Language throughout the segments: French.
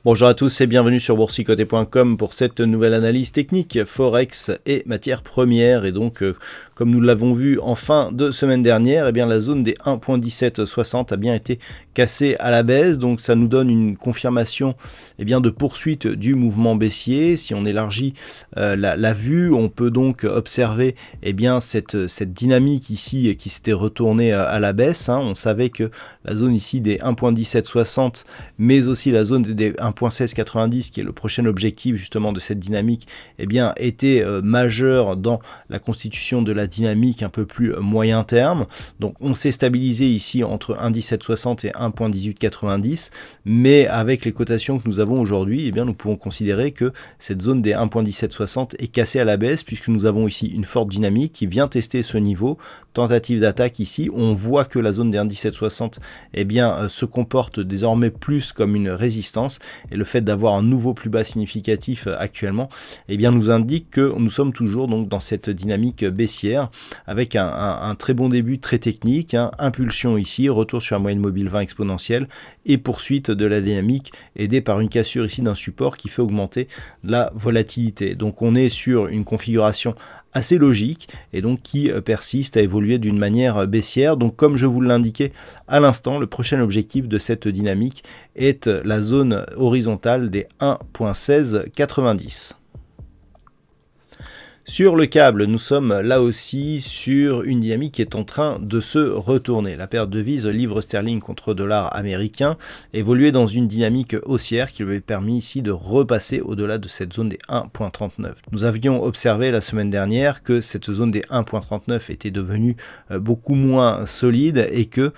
Bonjour à tous et bienvenue sur boursicoté.com pour cette nouvelle analyse technique Forex et matières premières. Et donc, comme nous l'avons vu en fin de semaine dernière, eh bien, la zone des 1.1760 a bien été cassée à la baisse. Donc ça nous donne une confirmation de poursuite du mouvement baissier. Si on élargit la vue, on peut donc observer cette dynamique ici qui s'était retournée à la baisse. On savait que la zone ici des 1.1760, mais aussi la zone des 1.1690 qui est le prochain objectif justement de cette dynamique, était majeur dans la constitution de la dynamique un peu plus moyen terme. Donc on s'est stabilisé ici entre 1.1760 et 1.1890, mais avec les cotations que nous avons aujourd'hui, nous pouvons considérer que cette zone des 1.1760 est cassée à la baisse, puisque nous avons ici une forte dynamique qui vient tester ce niveau, tentative d'attaque ici. On voit que la zone des 1.1760 se comporte désormais plus comme une résistance, et le fait d'avoir un nouveau plus bas significatif actuellement nous indique que nous sommes toujours donc dans cette dynamique baissière avec un très bon début très technique, impulsion ici, retour sur la moyenne mobile 20 exponentielle et poursuite de la dynamique aidée par une cassure ici d'un support qui fait augmenter la volatilité. Donc on est sur une configuration assez logique et donc qui persiste à évoluer d'une manière baissière. Donc comme je vous l'indiquais à l'instant, le prochain objectif de cette dynamique est la zone horizontale des 1.1690. Sur le câble, nous sommes là aussi sur une dynamique qui est en train de se retourner. La paire de devises livre sterling contre dollar américain évoluait dans une dynamique haussière qui lui avait permis ici de repasser au-delà de cette zone des 1.39. Nous avions observé la semaine dernière que cette zone des 1.39 était devenue beaucoup moins solide et que,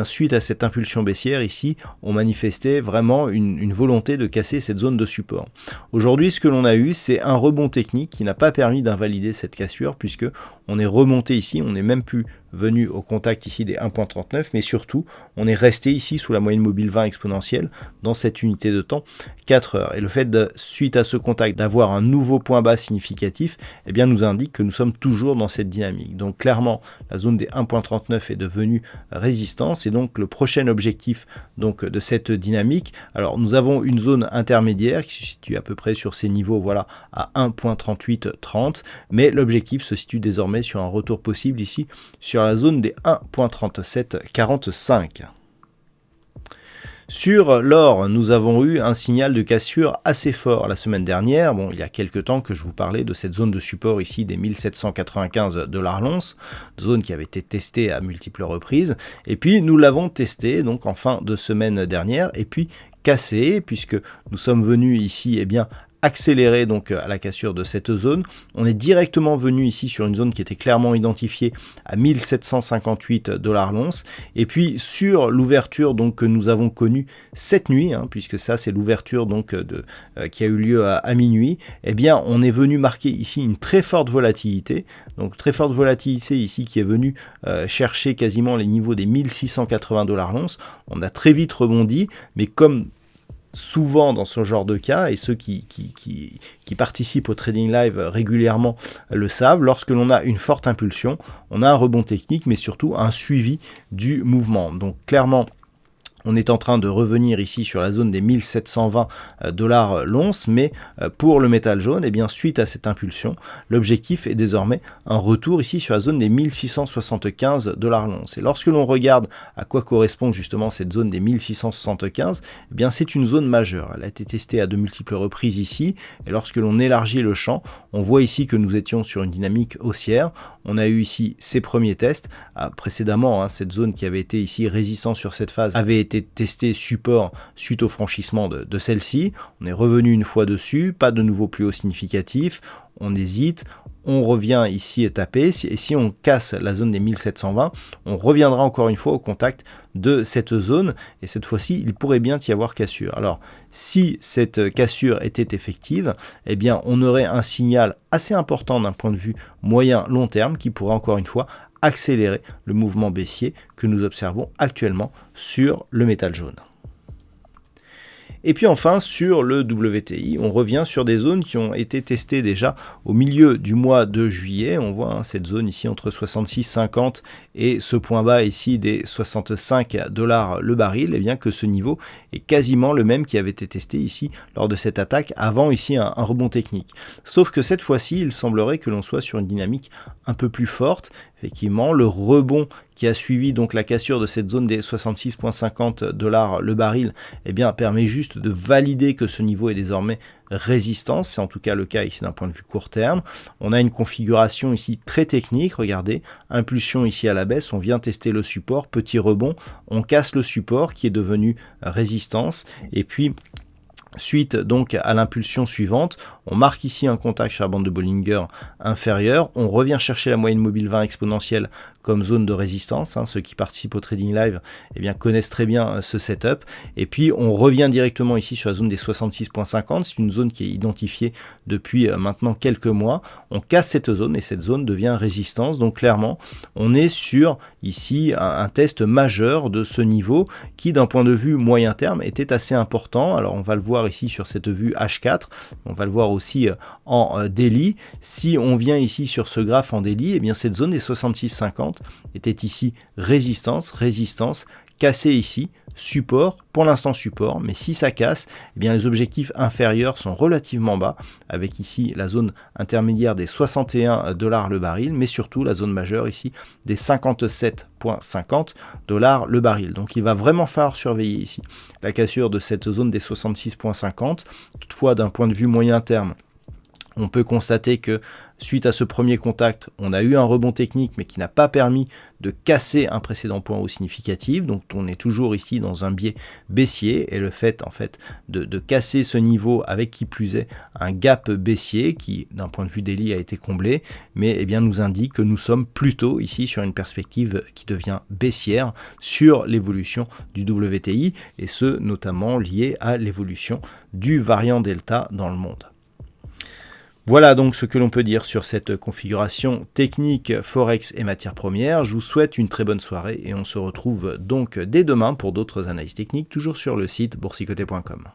suite à cette impulsion baissière ici, on manifestait vraiment une volonté de casser cette zone de support. Aujourd'hui, ce que l'on a eu, c'est un rebond technique qui n'a pas permis d'invalider cette cassure, puisque on est remonté ici, on n'est même plus venu au contact ici des 1.39, mais surtout on est resté ici sous la moyenne mobile 20 exponentielle dans cette unité de temps 4 heures. Et le fait suite à ce contact d'avoir un nouveau point bas significatif, nous indique que nous sommes toujours dans cette dynamique. Donc clairement la zone des 1.39 est devenue résistance, et donc le prochain objectif donc de cette dynamique, alors nous avons une zone intermédiaire qui se situe à peu près sur ces niveaux, voilà, à 1.3830, mais l'objectif se situe désormais sur un retour possible ici sur la zone des 1.3745. Sur l'or, nous avons eu un signal de cassure assez fort la semaine dernière. Bon, il y a quelques temps que je vous parlais de cette zone de support ici des 1795 $ l'once, zone qui avait été testée à multiples reprises. Et puis nous l'avons testé donc en fin de semaine dernière et puis cassé, puisque nous sommes venus ici accéléré donc à la cassure de cette zone. On est directement venu ici sur une zone qui était clairement identifiée à 1758 $ l'once, et puis sur l'ouverture donc que nous avons connue cette nuit, puisque ça c'est l'ouverture donc qui a eu lieu à minuit, on est venu marquer ici une très forte volatilité, donc très forte volatilité ici qui est venue chercher quasiment les niveaux des 1680 $ l'once. On a très vite rebondi, mais comme souvent dans ce genre de cas, et ceux qui participent au trading live régulièrement le savent, lorsque l'on a une forte impulsion, on a un rebond technique, mais surtout un suivi du mouvement. Donc clairement, on est en train de revenir ici sur la zone des 1720 $ l'once, mais pour le métal jaune, suite à cette impulsion, l'objectif est désormais un retour ici sur la zone des 1675 $ l'once. Et lorsque l'on regarde à quoi correspond justement cette zone des 1675, c'est une zone majeure. Elle a été testée à de multiples reprises ici, et lorsque l'on élargit le champ, on voit ici que nous étions sur une dynamique haussière. On a eu ici ces premiers tests. Précédemment, cette zone qui avait été ici résistante sur cette phase avait été testée support suite au franchissement de celle-ci. On est revenu une fois dessus, pas de nouveau plus haut significatif. On hésite, on revient ici taper, et si on casse la zone des 1720, on reviendra encore une fois au contact de cette zone, et cette fois-ci, il pourrait bien y avoir cassure. Alors, si cette cassure était effective, on aurait un signal assez important d'un point de vue moyen-long terme qui pourrait encore une fois accélérer le mouvement baissier que nous observons actuellement sur le métal jaune. Et puis enfin, sur le WTI, on revient sur des zones qui ont été testées déjà au milieu du mois de juillet. On voit cette zone ici entre 66,50 et ce point bas ici des 65 $ le baril, et bien que ce niveau est quasiment le même qui avait été testé ici lors de cette attaque, avant ici un rebond technique. Sauf que cette fois-ci, il semblerait que l'on soit sur une dynamique un peu plus forte. Effectivement, le rebond qui a suivi donc la cassure de cette zone des 66,50 $ le baril, eh bien, permet juste de valider que ce niveau est désormais résistance, c'est en tout cas le cas ici d'un point de vue court terme. On a une configuration ici très technique, regardez, impulsion ici à la baisse, on vient tester le support, petit rebond, on casse le support qui est devenu résistance, et puis suite donc à l'impulsion suivante, on marque ici un contact sur la bande de Bollinger inférieure, on revient chercher la moyenne mobile 20 exponentielle comme zone de résistance, ceux qui participent au trading live eh bien, connaissent très bien ce setup, et puis on revient directement ici sur la zone des 66,50, c'est une zone qui est identifiée depuis maintenant quelques mois, on casse cette zone et cette zone devient résistance, donc clairement on est sur ici un test majeur de ce niveau qui d'un point de vue moyen terme était assez important. Alors on va le voir ici sur cette vue H4, on va le voir aussi en daily. Si on vient ici sur ce graphe en daily, eh bien cette zone des 66,50 était ici résistance, cassé ici, support, pour l'instant support, mais si ça casse, eh bien les objectifs inférieurs sont relativement bas, avec ici la zone intermédiaire des 61 $ le baril, mais surtout la zone majeure ici des 57,50 $ le baril. Donc il va vraiment falloir surveiller ici la cassure de cette zone des 66,50. Toutefois, d'un point de vue moyen terme, on peut constater que suite à ce premier contact, on a eu un rebond technique, mais qui n'a pas permis de casser un précédent point haut significatif. Donc on est toujours ici dans un biais baissier, et le fait en fait de casser ce niveau avec qui plus est un gap baissier qui d'un point de vue daily a été comblé, mais eh bien, nous indique que nous sommes plutôt ici sur une perspective qui devient baissière sur l'évolution du WTI, et ce notamment lié à l'évolution du variant Delta dans le monde. Voilà donc ce que l'on peut dire sur cette configuration technique Forex et matières premières. Je vous souhaite une très bonne soirée et on se retrouve donc dès demain pour d'autres analyses techniques, toujours sur le site boursicoté.com.